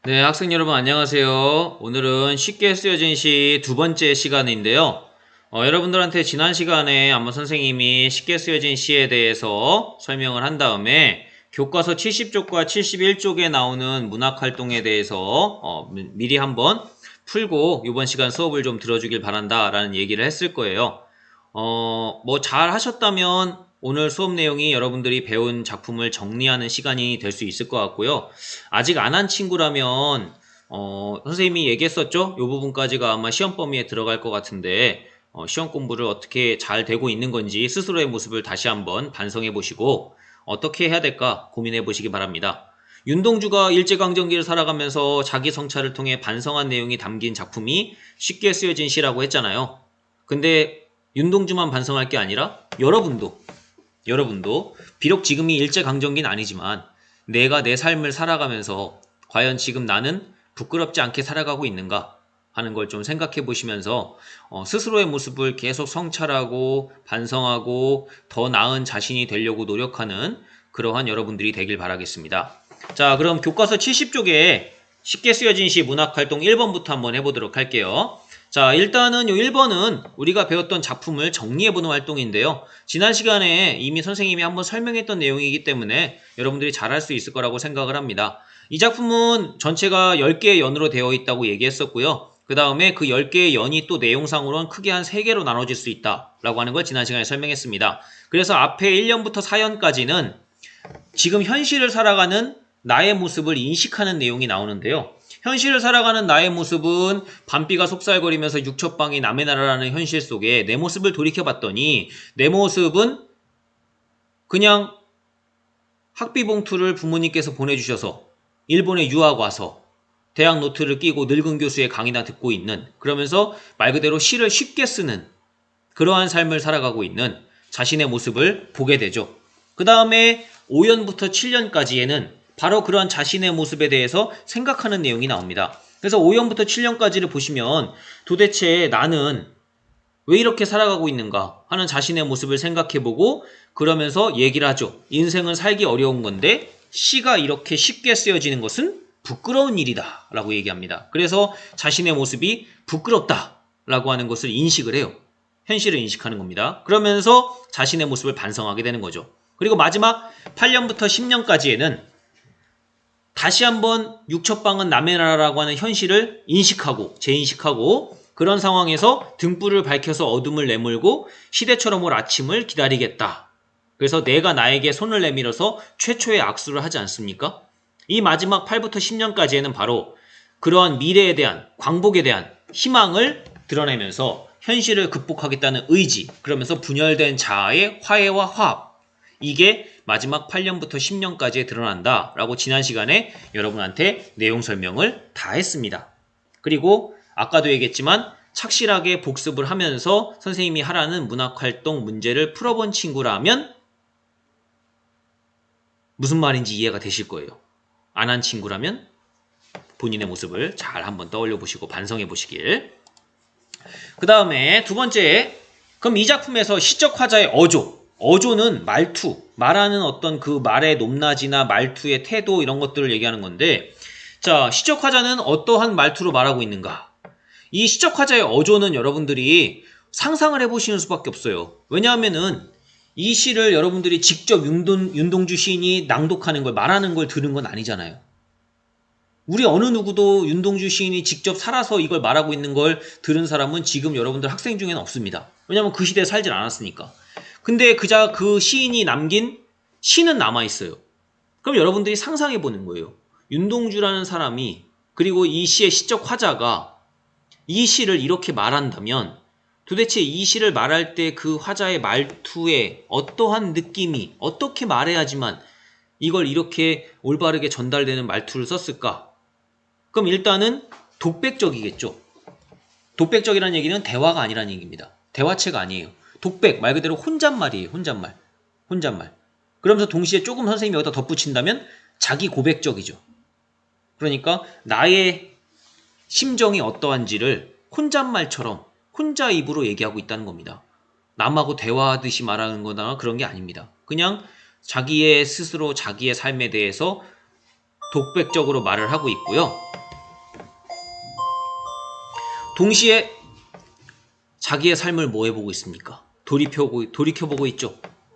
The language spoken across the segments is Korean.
네, 학생 여러분 안녕하세요. 오늘은 쉽게 쓰여진 시 두 번째 시간인데요. 여러분들한테 지난 시간에 아마 선생님이 쉽게 쓰여진 시에 대해서 설명을 한 다음에 교과서 70쪽과 71쪽에 나오는 문학활동에 대해서 미리 한번 풀고 이번 시간 수업을 좀 들어주길 바란다라는 얘기를 했을 거예요. 뭐 잘 하셨다면 오늘 수업 내용이 여러분들이 배운 작품을 정리하는 시간이 될 수 있을 것 같고요. 아직 안 한 친구라면 선생님이 얘기했었죠? 이 부분까지가 아마 시험 범위에 들어갈 것 같은데 시험 공부를 어떻게 잘 되고 있는 건지 스스로의 모습을 다시 한번 반성해 보시고 어떻게 해야 될까 고민해 보시기 바랍니다. 윤동주가 일제강점기를 살아가면서 자기 성찰을 통해 반성한 내용이 담긴 작품이 쉽게 쓰여진 시라고 했잖아요. 근데 윤동주만 반성할 게 아니라 여러분도 비록 지금이 일제강점기는 아니지만 내가 내 삶을 살아가면서 과연 지금 나는 부끄럽지 않게 살아가고 있는가 하는 걸 좀 생각해 보시면서 스스로의 모습을 계속 성찰하고 반성하고 더 나은 자신이 되려고 노력하는 그러한 여러분들이 되길 바라겠습니다. 자, 그럼 교과서 70쪽에 쉽게 쓰여진 시 문학활동 1번부터 한번 해보도록 할게요. 자, 일단은 요 1번은 우리가 배웠던 작품을 정리해보는 활동인데요. 지난 시간에 이미 선생님이 한번 설명했던 내용이기 때문에 여러분들이 잘할 수 있을 거라고 생각을 합니다. 이 작품은 전체가 10개의 연으로 되어 있다고 얘기했었고요. 그 다음에 그 10개의 연이 또 내용상으로는 크게 한 3개로 나눠질 수 있다라고 하는 걸 지난 시간에 설명했습니다. 그래서 앞에 1년부터 4년까지는 지금 현실을 살아가는 나의 모습을 인식하는 내용이 나오는데요. 현실을 살아가는 나의 모습은 밤비가 속살거리면서 육첩방이 남의 나라라는 현실 속에 내 모습을 돌이켜봤더니 내 모습은 그냥 학비 봉투를 부모님께서 보내주셔서 일본에 유학 와서 대학 노트를 끼고 늙은 교수의 강의나 듣고 있는, 그러면서 말 그대로 시를 쉽게 쓰는 그러한 삶을 살아가고 있는 자신의 모습을 보게 되죠. 그 다음에 5년부터 7년까지에는 바로 그런 자신의 모습에 대해서 생각하는 내용이 나옵니다. 그래서 5년부터 7년까지를 보시면 도대체 나는 왜 이렇게 살아가고 있는가 하는 자신의 모습을 생각해보고 그러면서 얘기를 하죠. 인생은 살기 어려운 건데 시가 이렇게 쉽게 쓰여지는 것은 부끄러운 일이다 라고 얘기합니다. 그래서 자신의 모습이 부끄럽다 라고 하는 것을 인식을 해요. 현실을 인식하는 겁니다. 그러면서 자신의 모습을 반성하게 되는 거죠. 그리고 마지막 8년부터 10년까지에는 다시 한번 육첩방은 남의 나라라고 하는 현실을 인식하고 재인식하고 그런 상황에서 등불을 밝혀서 어둠을 내몰고 시대처럼 올 아침을 기다리겠다. 그래서 내가 나에게 손을 내밀어서 최초의 악수를 하지 않습니까? 이 마지막 8부터 10년까지에는 바로 그러한 미래에 대한 광복에 대한 희망을 드러내면서 현실을 극복하겠다는 의지, 그러면서 분열된 자아의 화해와 화합, 이게 마지막 8년부터 10년까지에 드러난다 라고 지난 시간에 여러분한테 내용 설명을 다 했습니다. 그리고 아까도 얘기했지만 착실하게 복습을 하면서 선생님이 하라는 문학활동 문제를 풀어본 친구라면 무슨 말인지 이해가 되실 거예요. 안 한 친구라면 본인의 모습을 잘 한번 떠올려 보시고 반성해 보시길. 그 다음에 두 번째, 그럼 이 작품에서 시적 화자의 어조는 말투, 말하는 어떤 그 말의 높낮이나 말투의 태도 이런 것들을 얘기하는 건데, 자, 시적 화자는 어떠한 말투로 말하고 있는가? 이 시적 화자의 어조는 여러분들이 상상을 해보시는 수밖에 없어요. 왜냐하면은 이 시를 여러분들이 직접 윤동주 시인이 낭독하는 걸, 말하는 걸 들은 건 아니잖아요. 우리 어느 누구도 윤동주 시인이 직접 살아서 이걸 말하고 있는 걸 들은 사람은 지금 여러분들 학생 중에는 없습니다. 왜냐하면 그 시대에 살질 않았으니까. 근데 그 시인이 남긴 시는 남아있어요. 그럼 여러분들이 상상해 보는 거예요. 윤동주라는 사람이, 그리고 이 시의 시적 화자가 이 시를 이렇게 말한다면 도대체 이 시를 말할 때 그 화자의 말투에 어떠한 느낌이, 어떻게 말해야지만 이걸 이렇게 올바르게 전달되는 말투를 썼을까? 그럼 일단은 독백적이겠죠. 독백적이라는 얘기는 대화가 아니라는 얘기입니다. 대화체가 아니에요. 독백, 말 그대로 혼잣말이에요. 혼잣말. 그러면서 동시에 조금 선생님이 여기다 덧붙인다면 자기 고백적이죠. 그러니까 나의 심정이 어떠한지를 혼잣말처럼 혼자 입으로 얘기하고 있다는 겁니다. 남하고 대화하듯이 말하는 거나 그런 게 아닙니다. 그냥 자기의 스스로 자기의 삶에 대해서 독백적으로 말을 하고 있고요. 동시에 자기의 삶을 뭐 해보고 있습니까? 돌이켜보고 있죠.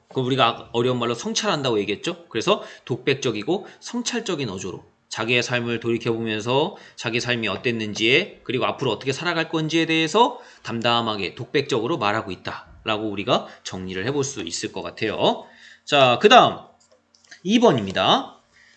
그럼 우리가 어려운 말로 성찰한다고 얘기했죠. 그래서 독백적이고 성찰적인 어조로 자기의 삶을 돌이켜보면서 자기 삶이 어땠는지에, 그리고 앞으로 어떻게 살아갈 건지에 대해서 담담하게 독백적으로 말하고 있다라고 우리가 정리를 해볼 수 있을 것 같아요. 자, 그 다음 2번입니다.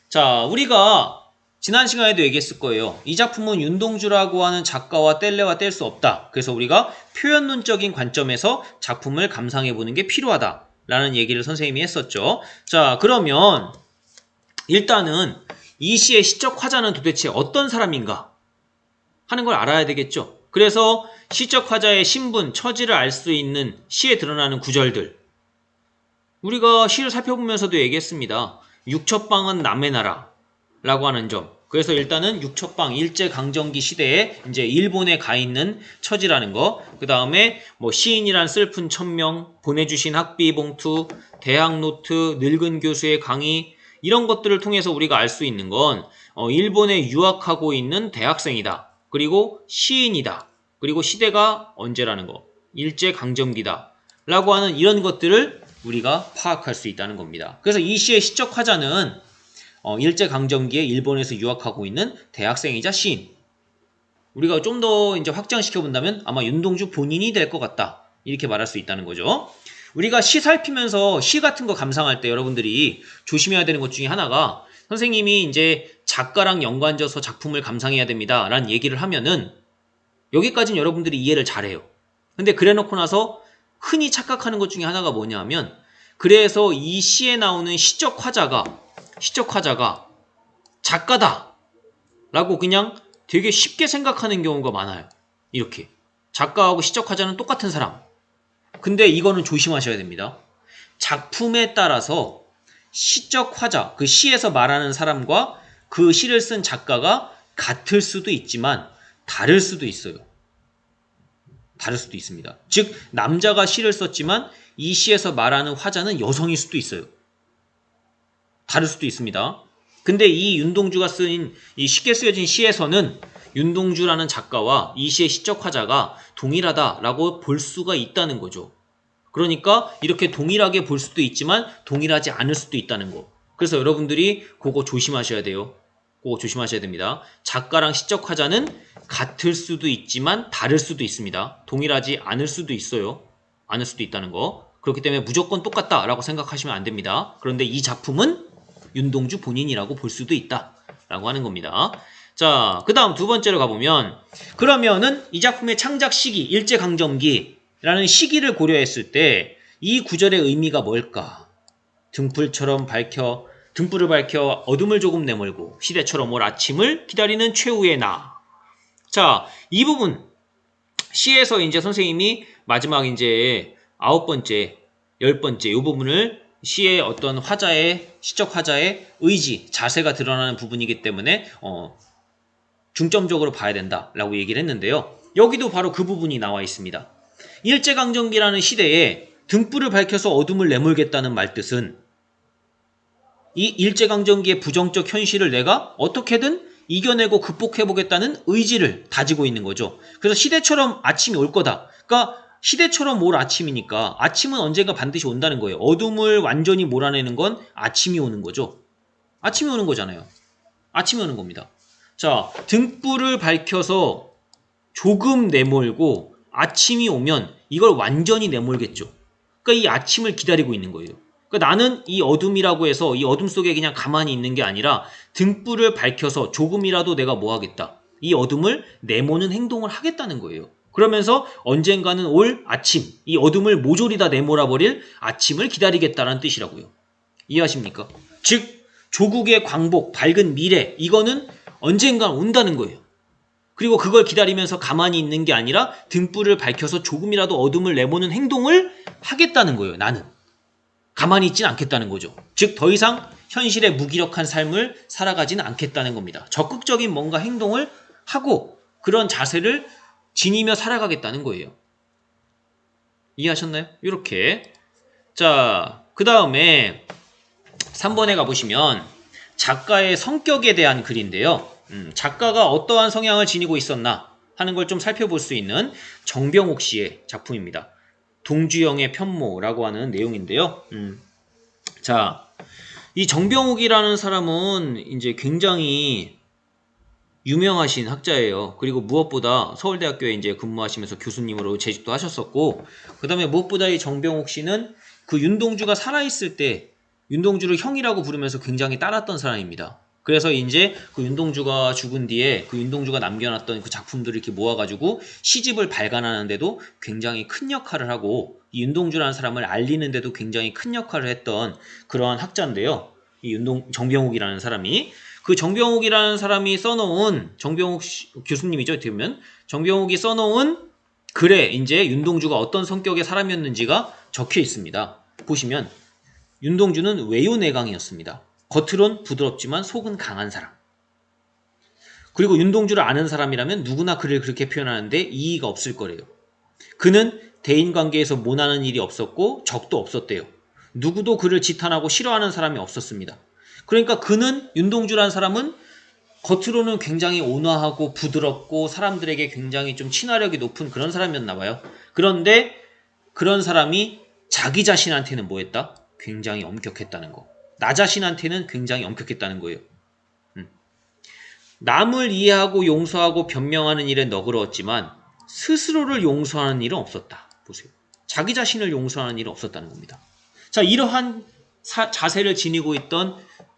자, 우리가 지난 시간에도 얘기했을 거예요. 이 작품은 윤동주라고 하는 작가와 뗄래야 뗄 수 없다. 그래서 우리가 표현론적인 관점에서 작품을 감상해보는 게 필요하다 라는 얘기를 선생님이 했었죠. 자, 그러면 일단은 이 시의 시적 화자는 도대체 어떤 사람인가 하는 걸 알아야 되겠죠. 그래서 시적 화자의 신분, 처지를 알 수 있는 시에 드러나는 구절들, 우리가 시를 살펴보면서도 얘기했습니다. 육첩방은 남의 나라라고 하는 점. 그래서 일단은 육첩방 일제강점기 시대에 이제 일본에 가 있는 처지라는 거. 그 다음에 뭐 시인이란 슬픈 천명, 보내주신 학비 봉투, 대학 노트, 늙은 교수의 강의, 이런 것들을 통해서 우리가 알 수 있는 건 일본에 유학하고 있는 대학생이다. 그리고 시인이다. 그리고 시대가 언제라는 거. 일제강점기다. 라고 하는 이런 것들을 우리가 파악할 수 있다는 겁니다. 그래서 이 시의 시적 화자는 일제강점기에 일본에서 유학하고 있는 대학생이자 시인. 우리가 좀 더 이제 확장시켜 본다면 아마 윤동주 본인이 될 것 같다. 이렇게 말할 수 있다는 거죠. 우리가 시 살피면서 시 같은 거 감상할 때 여러분들이 조심해야 되는 것 중에 하나가, 선생님이 이제 작가랑 연관져서 작품을 감상해야 됩니다 라는 얘기를 하면은 여기까지는 여러분들이 이해를 잘해요. 근데 그래 놓고 나서 흔히 착각하는 것 중에 하나가 뭐냐 하면, 그래서 이 시에 나오는 시적 화자가 작가다 라고 그냥 되게 쉽게 생각하는 경우가 많아요. 이렇게 작가하고 시적 화자는 똑같은 사람. 근데 이거는 조심하셔야 됩니다. 작품에 따라서 시적 화자, 그 시에서 말하는 사람과 그 시를 쓴 작가가 같을 수도 있지만 다를 수도 있어요. 다를 수도 있습니다. 즉 남자가 시를 썼지만 이 시에서 말하는 화자는 여성일 수도 있어요. 다를 수도 있습니다. 근데 이 윤동주가 쓴 이 쉽게 쓰여진 시에서는 윤동주라는 작가와 이 시의 시적 화자가 동일하다라고 볼 수가 있다는 거죠. 그러니까 이렇게 동일하게 볼 수도 있지만 동일하지 않을 수도 있다는 거. 그래서 여러분들이 그거 조심하셔야 돼요. 그거 조심하셔야 됩니다. 작가랑 시적 화자는 같을 수도 있지만 다를 수도 있습니다. 동일하지 않을 수도 있어요. 않을 수도 있다는 거. 그렇기 때문에 무조건 똑같다라고 생각하시면 안 됩니다. 그런데 이 작품은 윤동주 본인이라고 볼 수도 있다라고 하는 겁니다. 자, 그 다음 두 번째로 가보면, 그러면은 이 작품의 창작 시기, 일제강점기라는 시기를 고려했을 때 이 구절의 의미가 뭘까? 등불을 밝혀 어둠을 조금 내몰고 시대처럼 올 아침을 기다리는 최후의 나. 자, 이 부분 시에서 이제 선생님이 마지막 이제 9번째, 10번째 이 부분을 시의 어떤 화자의, 시적 화자의 의지, 자세가 드러나는 부분이기 때문에 중점적으로 봐야 된다라고 얘기를 했는데요. 여기도 바로 그 부분이 나와 있습니다. 일제강점기라는 시대에 등불을 밝혀서 어둠을 내몰겠다는 말뜻은 이 일제강점기의 부정적 현실을 내가 어떻게든 이겨내고 극복해보겠다는 의지를 다지고 있는 거죠. 그래서 시대처럼 아침이 올 거다. 그러니까 시대처럼 올 아침이니까 아침은 언젠가 반드시 온다는 거예요. 어둠을 완전히 몰아내는 건 아침이 오는 거죠. 아침이 오는 거잖아요. 아침이 오는 겁니다. 자, 등불을 밝혀서 조금 내몰고 아침이 오면 이걸 완전히 내몰겠죠. 그러니까 이 아침을 기다리고 있는 거예요. 그러니까 나는 이 어둠이라고 해서 이 어둠 속에 그냥 가만히 있는 게 아니라 등불을 밝혀서 조금이라도 내가 뭐 하겠다. 이 어둠을 내모는 행동을 하겠다는 거예요. 그러면서 언젠가는 올 아침, 이 어둠을 모조리 다 내몰아버릴 아침을 기다리겠다는 뜻이라고요. 이해하십니까? 즉 조국의 광복, 밝은 미래, 이거는 언젠가 온다는 거예요. 그리고 그걸 기다리면서 가만히 있는 게 아니라 등불을 밝혀서 조금이라도 어둠을 내모는 행동을 하겠다는 거예요. 나는 가만히 있지는 않겠다는 거죠. 즉 더 이상 현실의 무기력한 삶을 살아가지는 않겠다는 겁니다. 적극적인 뭔가 행동을 하고 그런 자세를 지니며 살아가겠다는 거예요. 이해하셨나요? 이렇게. 자, 그 다음에 3번에 가보시면 작가의 성격에 대한 글인데요. 작가가 어떠한 성향을 지니고 있었나 하는 걸 좀 살펴볼 수 있는 정병옥 씨의 작품입니다. 동주영의 편모라고 하는 내용인데요. 자, 이 정병옥이라는 사람은 이제 굉장히 유명하신 학자예요. 그리고 무엇보다 서울대학교에 이제 근무하시면서 교수님으로 재직도 하셨었고, 그 다음에 무엇보다 이 정병옥 씨는 그 윤동주가 살아있을 때 윤동주를 형이라고 부르면서 굉장히 따랐던 사람입니다. 그래서 이제 그 윤동주가 죽은 뒤에 그 윤동주가 남겨놨던 그 작품들을 이렇게 모아가지고 시집을 발간하는데도 굉장히 큰 역할을 하고, 이 윤동주라는 사람을 알리는데도 굉장히 큰 역할을 했던 그러한 학자인데요. 이 정병옥이라는 사람이. 그 정병옥이라는 사람이 써놓은, 정병옥 교수님이죠, 어떻게 보면. 정병옥이 써놓은 글에 이제 윤동주가 어떤 성격의 사람이었는지가 적혀 있습니다. 보시면 윤동주는 외유내강이었습니다. 겉으론 부드럽지만 속은 강한 사람. 그리고 윤동주를 아는 사람이라면 누구나 그를 그렇게 표현하는데 이의가 없을 거래요. 그는 대인관계에서 모나는 일이 없었고 적도 없었대요. 누구도 그를 지탄하고 싫어하는 사람이 없었습니다. 그러니까 그는, 윤동주라는 사람은 겉으로는 굉장히 온화하고 부드럽고 사람들에게 굉장히 좀 친화력이 높은 그런 사람이었나 봐요. 그런데 그런 사람이 자기 자신한테는 뭐 했다? 굉장히 엄격했다는 거. 나 자신한테는 굉장히 엄격했다는 거예요. 남을 이해하고 용서하고 변명하는 일에 너그러웠지만 스스로를 용서하는 일은 없었다. 보세요. 자기 자신을 용서하는 일은 없었다는 겁니다. 자, 이러한 자세를 지니고 있던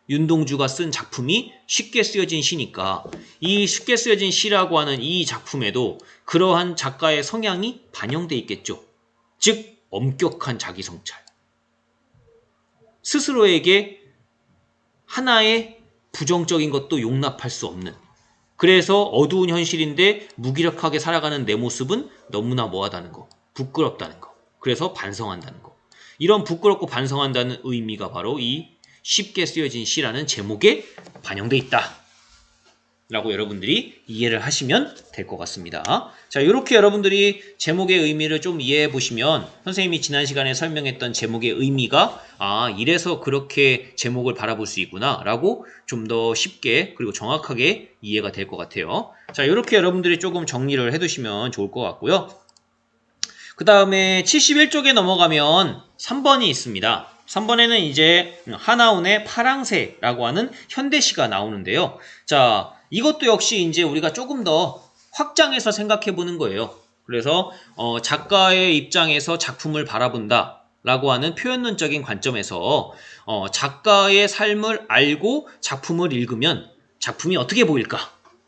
윤동주가 쓴 작품이 쉽게 쓰여진 시니까, 이 쉽게 쓰여진 시라고 하는 이 작품에도 그러한 작가의 성향이 반영돼 있겠죠. 즉 엄격한 자기 성찰, 스스로에게 하나의 부정적인 것도 용납할 수 없는, 그래서 어두운 현실인데 무기력하게 살아가는 내 모습은 너무나 뭐하다는 거, 부끄럽다는 거, 그래서 반성한다는 거. 이런 부끄럽고 반성한다는 의미가 바로 이 쉽게 쓰여진 시라는 제목에 반영돼 있다 라고 여러분들이 이해를 하시면 될 것 같습니다. 자, 이렇게 여러분들이 제목의 의미를 좀 이해해 보시면, 선생님이 지난 시간에 설명했던 제목의 의미가 이래서 그렇게 제목을 바라볼 수 있구나 라고 좀 더 쉽게 그리고 정확하게 이해가 될 것 같아요. 자, 이렇게 여러분들이 조금 정리를 해 두시면 좋을 것 같고요. 그 다음에 71쪽에 넘어가면 3번이 있습니다. 3번에는 이제 하나운의 파랑새라고 하는 현대시가 나오는데요. 자, 이것도 역시 이제 우리가 조금 더 확장해서 생각해 보는 거예요. 그래서 작가의 입장에서 작품을 바라본다 라고 하는 표현론적인 관점에서 작가의 삶을 알고 작품을 읽으면 작품이 어떻게 보일까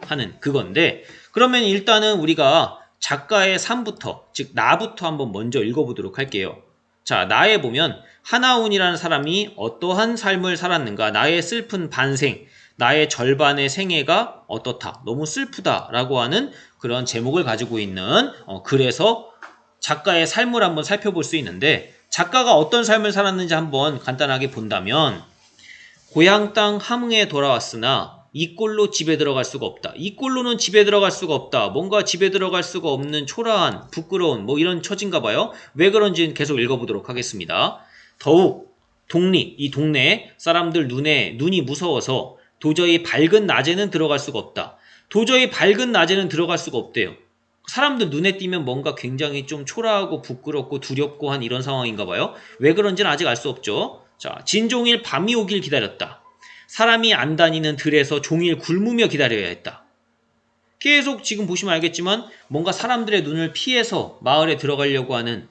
하는 그건데, 그러면 일단은 우리가 작가의 삶부터, 즉 나부터 한번 먼저 읽어보도록 할게요. 자, 나에 보면 하나운이라는 사람이 어떠한 삶을 살았는가, 나의 슬픈 반생, 나의 절반의 생애가 어떻다, 너무 슬프다 라고 하는 그런 제목을 가지고 있는 글에서 작가의 삶을 한번 살펴볼 수 있는데, 작가가 어떤 삶을 살았는지 한번 간단하게 본다면, 고향 땅 함흥에 돌아왔으나 이 꼴로 집에 들어갈 수가 없다. 이 꼴로는 집에 들어갈 수가 없다. 뭔가 집에 들어갈 수가 없는 초라한, 부끄러운 뭐 이런 처진가 봐요. 왜 그런지는 계속 읽어보도록 하겠습니다. 더욱 이 동네 사람들 눈이 무서워서 도저히 밝은 낮에는 들어갈 수가 없다. 도저히 밝은 낮에는 들어갈 수가 없대요. 사람들 눈에 띄면 뭔가 굉장히 좀 초라하고 부끄럽고 두렵고 한 이런 상황인가 봐요. 왜 그런지는 아직 알 수 없죠. 자, 진종일 밤이 오길 기다렸다. 사람이 안 다니는 들에서 종일 굶으며 기다려야 했다. 계속 지금 보시면 알겠지만 뭔가 사람들의 눈을 피해서 마을에 들어가려고 하는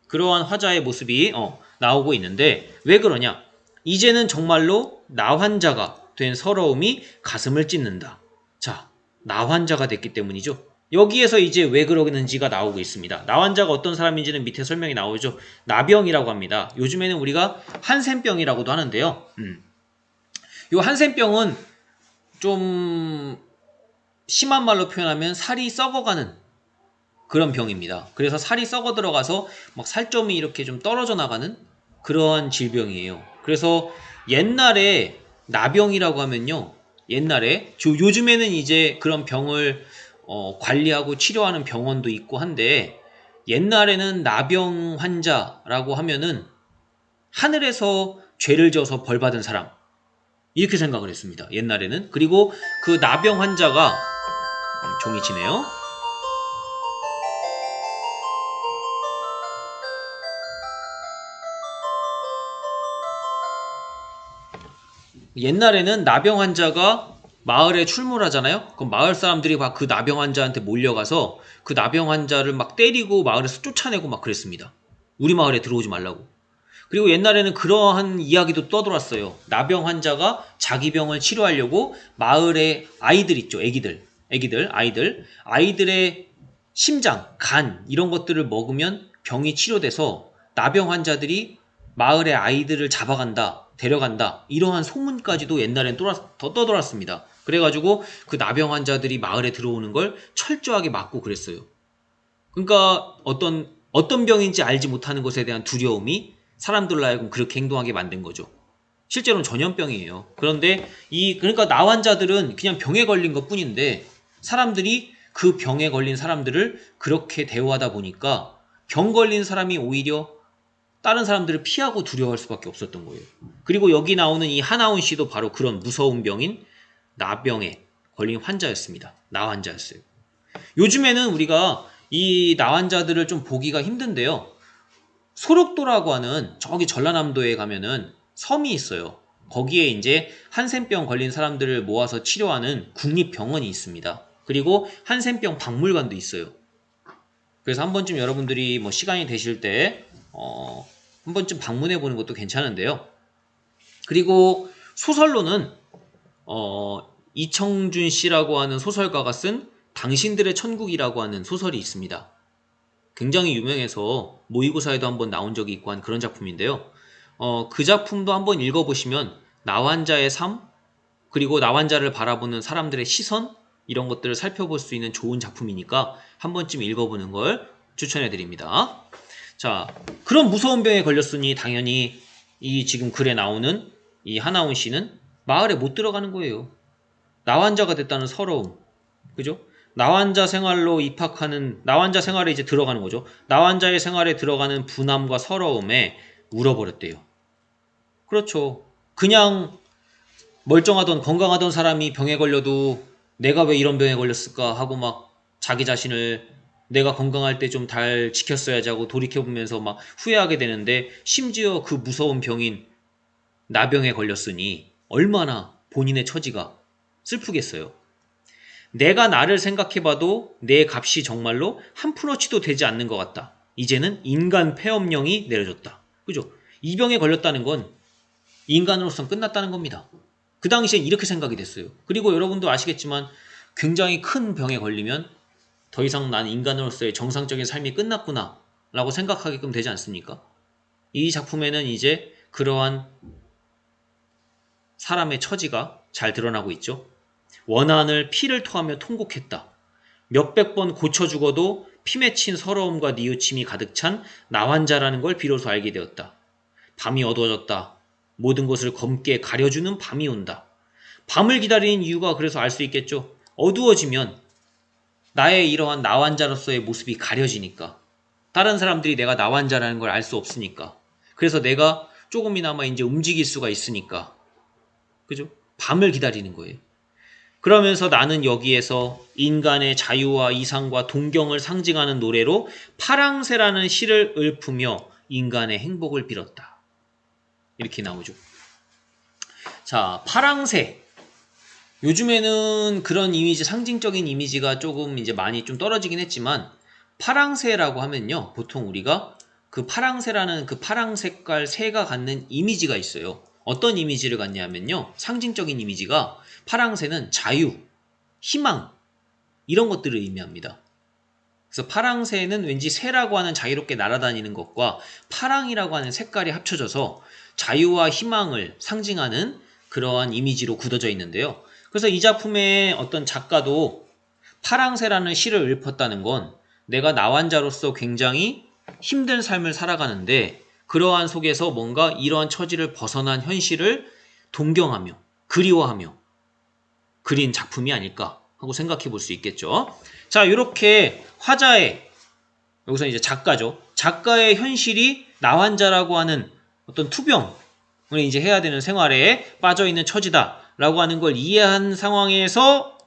그러한 화자의 모습이 나오고 있는데, 왜 그러냐? 이제는 정말로 나환자가 된 서러움이 가슴을 찢는다. 자, 나환자가 됐기 때문이죠. 여기에서 이제 왜 그러는지가 나오고 있습니다. 나환자가 어떤 사람인지는 밑에 설명이 나오죠. 나병이라고 합니다. 요즘에는 우리가 한센병이라고도 하는데요. 요 한센병은 좀 심한 말로 표현하면 살이 썩어가는 그런 병입니다. 그래서 살이 썩어 들어가서 막 살점이 이렇게 좀 떨어져 나가는 그러한 질병이에요. 그래서 옛날에 나병이라고 하면요, 옛날에 요즘에는 이제 그런 병을 관리하고 치료하는 병원도 있고 한데, 옛날에는 나병 환자라고 하면은 하늘에서 죄를 져서 벌 받은 사람, 이렇게 생각을 했습니다. 옛날에는. 그리고 그 나병 환자가 종이 치네요. 옛날에는 나병 환자가 마을에 출몰하잖아요. 그럼 마을 사람들이 막 그 나병 환자한테 몰려가서 그 나병 환자를 막 때리고 마을에서 쫓아내고 막 그랬습니다. 우리 마을에 들어오지 말라고. 그리고 옛날에는 그러한 이야기도 떠돌았어요. 나병 환자가 자기 병을 치료하려고 마을에 아이들 있죠. 아이들의 심장, 간 이런 것들을 먹으면 병이 치료돼서 나병 환자들이 마을의 아이들을 잡아간다, 데려간다 이러한 소문까지도 옛날엔 더 떠돌았습니다. 그래가지고 그 나병 환자들이 마을에 들어오는 걸 철저하게 막고 그랬어요. 그러니까 어떤 병인지 알지 못하는 것에 대한 두려움이 사람들로 하여금 그렇게 행동하게 만든 거죠. 실제로는 전염병이에요. 그런데 그러니까 나 환자들은 그냥 병에 걸린 것 뿐인데 사람들이 그 병에 걸린 사람들을 그렇게 대우하다 보니까 병 걸린 사람이 오히려 다른 사람들을 피하고 두려워할 수밖에 없었던 거예요. 그리고 여기 나오는 이 하나온 씨도 바로 그런 무서운 병인 나병에 걸린 환자였습니다. 나 환자였어요. 요즘에는 우리가 이 나 환자들을 좀 보기가 힘든데요. 소록도라고 하는 저기 전라남도에 가면은 섬이 있어요. 거기에 이제 한센병 걸린 사람들을 모아서 치료하는 국립병원이 있습니다. 그리고 한센병 박물관도 있어요. 그래서 한 번쯤 여러분들이 뭐 시간이 되실 때 한 번쯤 방문해 보는 것도 괜찮은데요. 그리고 소설로는 이청준 씨라고 하는 소설가가 쓴 당신들의 천국이라고 하는 소설이 있습니다. 굉장히 유명해서 모의고사에도 한번 나온 적이 있고 한 그런 작품인데요. 그 작품도 한번 읽어보시면 나 환자의 삶, 그리고 나 환자를 바라보는 사람들의 시선 이런 것들을 살펴볼 수 있는 좋은 작품이니까 한 번쯤 읽어보는 걸 추천해드립니다. 자, 그런 무서운 병에 걸렸으니 당연히 이 지금 글에 나오는 이 하나온 씨는 마을에 못 들어가는 거예요. 나 환자가 됐다는 서러움, 그죠? 나 환자 생활에 이제 들어가는 거죠. 나 환자의 생활에 들어가는 분함과 서러움에 울어버렸대요. 그렇죠. 그냥 멀쩡하던 건강하던 사람이 병에 걸려도 내가 왜 이런 병에 걸렸을까 하고 막 자기 자신을 내가 건강할 때 좀 잘 지켰어야지 하고 돌이켜보면서 막 후회하게 되는데 심지어 그 무서운 병인 나병에 걸렸으니 얼마나 본인의 처지가 슬프겠어요. 내가 나를 생각해봐도 내 값이 정말로 한 푼어치도 되지 않는 것 같다. 이제는 인간 폐업령이 내려졌다. 그죠? 이 병에 걸렸다는 건 인간으로선 끝났다는 겁니다. 그 당시엔 이렇게 생각이 됐어요. 그리고 여러분도 아시겠지만 굉장히 큰 병에 걸리면 더 이상 난 인간으로서의 정상적인 삶이 끝났구나 라고 생각하게끔 되지 않습니까? 이 작품에는 이제 그러한 사람의 처지가 잘 드러나고 있죠. 원한을 피를 토하며 통곡했다. 몇백 번 고쳐 죽어도 피 맺힌 서러움과 뉘우침이 가득 찬 나 환자라는 걸 비로소 알게 되었다. 밤이 어두워졌다. 모든 것을 검게 가려주는 밤이 온다. 밤을 기다리는 이유가 그래서 알 수 있겠죠. 어두워지면 나의 이러한 나 환자로서의 모습이 가려지니까. 다른 사람들이 내가 나 환자라는 걸 알 수 없으니까. 그래서 내가 조금이나마 이제 움직일 수가 있으니까. 그죠? 밤을 기다리는 거예요. 그러면서 나는 여기에서 인간의 자유와 이상과 동경을 상징하는 노래로 파랑새라는 시를 읊으며 인간의 행복을 빌었다. 이렇게 나오죠. 자, 파랑새. 요즘에는 그런 이미지, 상징적인 이미지가 조금 이제 많이 좀 떨어지긴 했지만 파랑새라고 하면요. 보통 우리가 그 파랑새라는 그 파랑 색깔 새가 갖는 이미지가 있어요. 어떤 이미지를 갖냐면요. 상징적인 이미지가 파랑새는 자유, 희망 이런 것들을 의미합니다. 그래서 파랑새는 왠지 새라고 하는 자유롭게 날아다니는 것과 파랑이라고 하는 색깔이 합쳐져서 자유와 희망을 상징하는 그러한 이미지로 굳어져 있는데요. 그래서 이 작품의 어떤 작가도 파랑새라는 시를 읊었다는 건 내가 나 환자로서 굉장히 힘든 삶을 살아가는데 그러한 속에서 뭔가 이러한 처지를 벗어난 현실을 동경하며 그리워하며 그린 작품이 아닐까 하고 생각해 볼 수 있겠죠. 자, 이렇게 화자의 여기서 이제 작가죠. 작가의 현실이 나 환자라고 하는 어떤 투병을 이제 해야 되는 생활에 빠져 있는 처지다라고 하는 걸 이해한 상황에서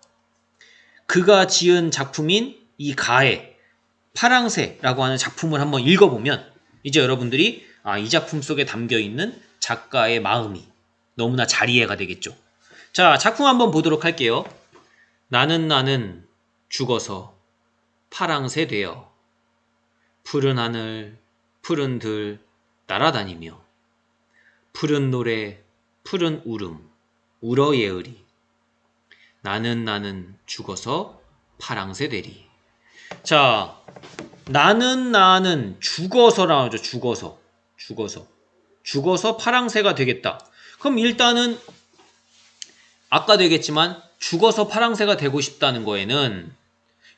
그가 지은 작품인 이 가해 파랑새라고 하는 작품을 한번 읽어보면 이제 여러분들이 이 작품 속에 담겨 있는 작가의 마음이 너무나 잘 이해가 되겠죠. 자, 작품 한번 보도록 할게요. 나는 죽어서 파랑새 되어 푸른 하늘, 푸른 들 날아다니며 푸른 노래, 푸른 울음, 울어예으리. 나는 죽어서 파랑새 되리. 자, 나는 죽어서라고 하죠. 죽어서 파랑새가 되겠다. 그럼 일단은 아까도 얘기했지만 죽어서 파랑새가 되고 싶다는 거에는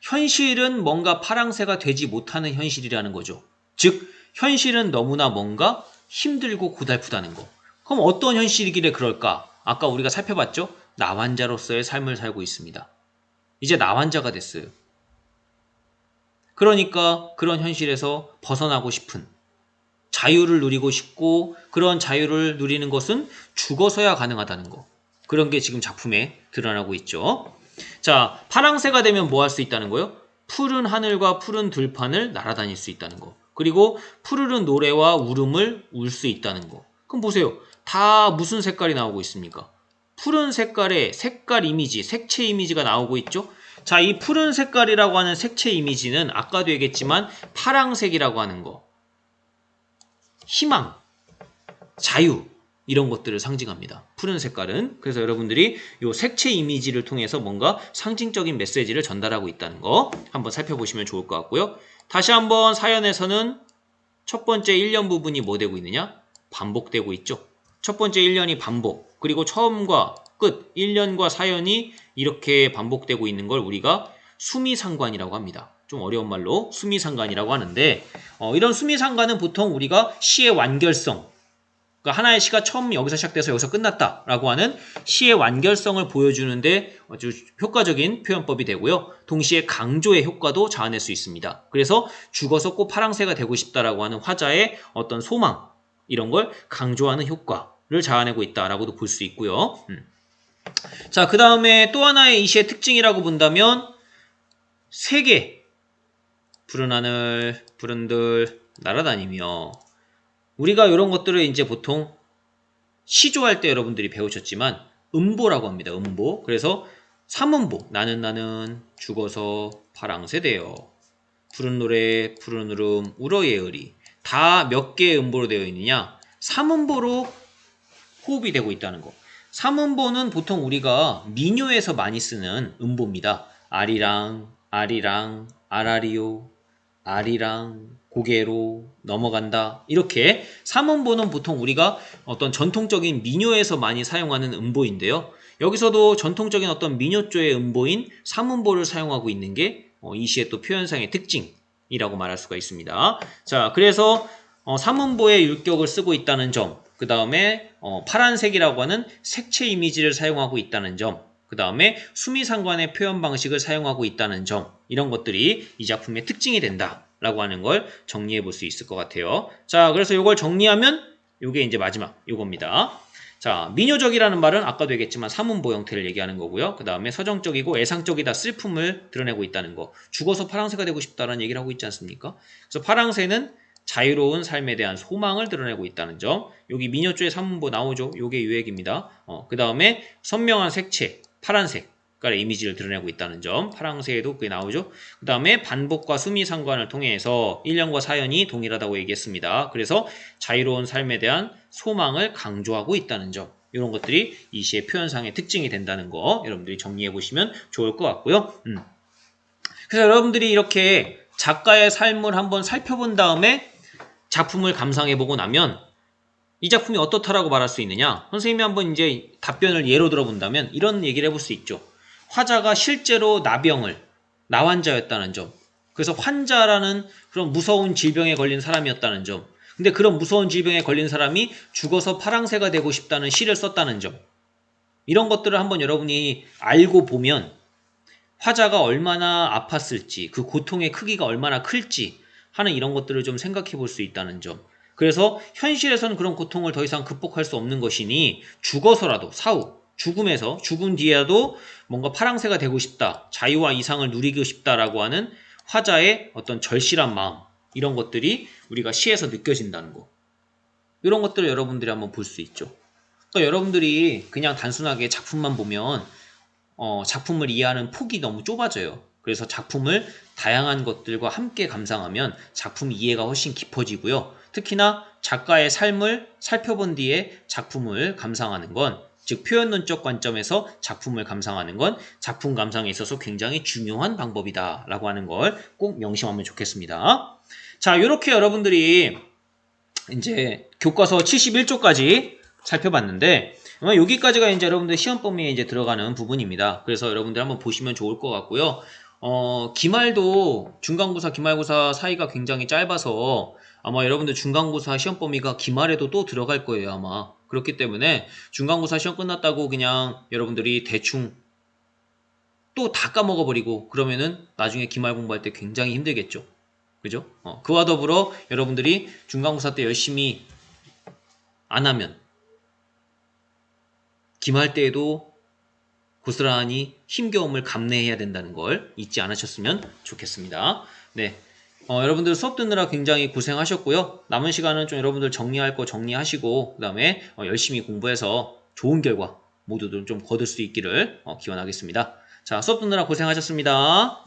현실은 뭔가 파랑새가 되지 못하는 현실이라는 거죠. 즉 현실은 너무나 뭔가 힘들고 고달프다는 거. 그럼 어떤 현실이길래 그럴까? 아까 우리가 살펴봤죠? 나환자로서의 삶을 살고 있습니다. 이제 나환자가 됐어요. 그러니까 그런 현실에서 벗어나고 싶은, 자유를 누리고 싶고 그런 자유를 누리는 것은 죽어서야 가능하다는 거. 그런 게 지금 작품에 드러나고 있죠. 자, 파랑새가 되면 뭐 할 수 있다는 거요? 푸른 하늘과 푸른 들판을 날아다닐 수 있다는 거. 그리고 푸르른 노래와 울음을 울 수 있다는 거. 그럼 보세요. 다 무슨 색깔이 나오고 있습니까? 푸른 색깔의 색깔 이미지, 색채 이미지가 나오고 있죠? 자, 이 푸른 색깔이라고 하는 색채 이미지는 아까도 얘기했지만 파랑색이라고 하는 거. 희망, 자유, 이런 것들을 상징합니다. 푸른 색깔은. 그래서 여러분들이 이 색채 이미지를 통해서 뭔가 상징적인 메시지를 전달하고 있다는 거 한번 살펴보시면 좋을 것 같고요. 다시 한번 사연에서는 첫 번째 1년 부분이 뭐 되고 있느냐? 반복되고 있죠. 첫 번째 1년이 반복, 그리고 처음과 끝, 1년과 사연이 이렇게 반복되고 있는 걸 우리가 수미상관이라고 합니다. 좀 어려운 말로 수미상관이라고 하는데 이런 수미상관은 보통 우리가 시의 완결성, 그러니까 하나의 시가 처음 여기서 시작돼서 여기서 끝났다라고 하는 시의 완결성을 보여주는데 아주 효과적인 표현법이 되고요. 동시에 강조의 효과도 자아낼 수 있습니다. 그래서 죽어서 꼭 파랑새가 되고 싶다라고 하는 화자의 어떤 소망, 이런 걸 강조하는 효과를 자아내고 있다라고도 볼 수 있고요. 자, 그 다음에 또 하나의 이 시의 특징이라고 본다면 세계, 푸른 하늘, 푸른 들 날아다니며, 우리가 이런 것들을 이제 보통 시조할 때 여러분들이 배우셨지만 음보라고 합니다. 음보. 그래서 삼음보. 나는 죽어서 파랑새 되어 푸른 노래 푸른 울음 울어예으리. 다 몇 개의 음보로 되어 있느냐? 삼음보로 호흡이 되고 있다는 거. 삼음보는 보통 우리가 민요에서 많이 쓰는 음보입니다. 아리랑, 아리랑, 아라리요, 아리랑, 고개로 넘어간다. 이렇게 삼음보는 보통 우리가 어떤 전통적인 민요에서 많이 사용하는 음보인데요. 여기서도 전통적인 어떤 민요조의 음보인 삼음보를 사용하고 있는 게 이 시의 또 표현상의 특징이라고 말할 수가 있습니다. 자, 그래서 삼음보의 율격을 쓰고 있다는 점, 그 다음에 파란색이라고 하는 색채 이미지를 사용하고 있다는 점, 그 다음에 수미상관의 표현 방식을 사용하고 있다는 점, 이런 것들이 이 작품의 특징이 된다라고 하는 걸 정리해 볼 수 있을 것 같아요. 자, 그래서 이걸 정리하면 이게 이제 마지막 요겁니다. 자, 민요적이라는 말은 아까도 얘기했지만 삼음보 형태를 얘기하는 거고요. 그 다음에 서정적이고 애상적이다, 슬픔을 드러내고 있다는 거. 죽어서 파랑새가 되고 싶다라는 얘기를 하고 있지 않습니까? 그래서 파랑새는 자유로운 삶에 대한 소망을 드러내고 있다는 점. 여기 민요조의 삼음보 나오죠. 요게 유액입니다. 그 다음에 선명한 색채, 파란색 깔의 이미지를 드러내고 있다는 점. 파랑새에도 그게 나오죠. 그 다음에 반복과 수미상관을 통해서 1년과 사연이 동일하다고 얘기했습니다. 그래서 자유로운 삶에 대한 소망을 강조하고 있다는 점. 이런 것들이 이 시의 표현상의 특징이 된다는 거 여러분들이 정리해 보시면 좋을 것 같고요. 그래서 여러분들이 이렇게 작가의 삶을 한번 살펴본 다음에 작품을 감상해보고 나면 이 작품이 어떻다라고 말할 수 있느냐? 선생님이 한번 이제 답변을 예로 들어본다면 이런 얘기를 해볼 수 있죠. 화자가 실제로 나환자였다는 점. 그래서 환자라는 그런 무서운 질병에 걸린 사람이었다는 점. 근데 그런 무서운 질병에 걸린 사람이 죽어서 파랑새가 되고 싶다는 시를 썼다는 점. 이런 것들을 한번 여러분이 알고 보면 화자가 얼마나 아팠을지, 그 고통의 크기가 얼마나 클지 하는 이런 것들을 좀 생각해 볼 수 있다는 점. 그래서 현실에서는 그런 고통을 더 이상 극복할 수 없는 것이니 죽어서라도 죽음 뒤에도 뭔가 파랑새가 되고 싶다, 자유와 이상을 누리고 싶다라고 하는 화자의 어떤 절실한 마음, 이런 것들이 우리가 시에서 느껴진다는 거. 이런 것들을 여러분들이 한번 볼 수 있죠. 그러니까 여러분들이 그냥 단순하게 작품만 보면 작품을 이해하는 폭이 너무 좁아져요. 그래서 작품을 다양한 것들과 함께 감상하면 작품 이해가 훨씬 깊어지고요. 특히나 작가의 삶을 살펴본 뒤에 작품을 감상하는 건, 즉 표현론적 관점에서 작품을 감상하는 건 작품 감상에 있어서 굉장히 중요한 방법이다라고 하는 걸 꼭 명심하면 좋겠습니다. 자, 이렇게 여러분들이 이제 교과서 71조까지 살펴봤는데, 여기까지가 이제 여러분들 시험 범위에 이제 들어가는 부분입니다. 그래서 여러분들 한번 보시면 좋을 것 같고요. 기말도 중간고사, 기말고사 사이가 굉장히 짧아서 아마 여러분들 중간고사 시험 범위가 기말에도 또 들어갈 거예요, 아마. 그렇기 때문에 중간고사 시험 끝났다고 그냥 여러분들이 대충 또 다 까먹어버리고 그러면은 나중에 기말 공부할 때 굉장히 힘들겠죠. 그죠? 그와 더불어 여러분들이 중간고사 때 열심히 안 하면 기말 때에도 고스란히 힘겨움을 감내해야 된다는 걸 잊지 않으셨으면 좋겠습니다. 네. 여러분들 수업 듣느라 굉장히 고생하셨고요. 남은 시간은 좀 여러분들 정리할 거 정리하시고 그 다음에 열심히 공부해서 좋은 결과 모두들 좀 거둘 수 있기를 기원하겠습니다. 자, 수업 듣느라 고생하셨습니다.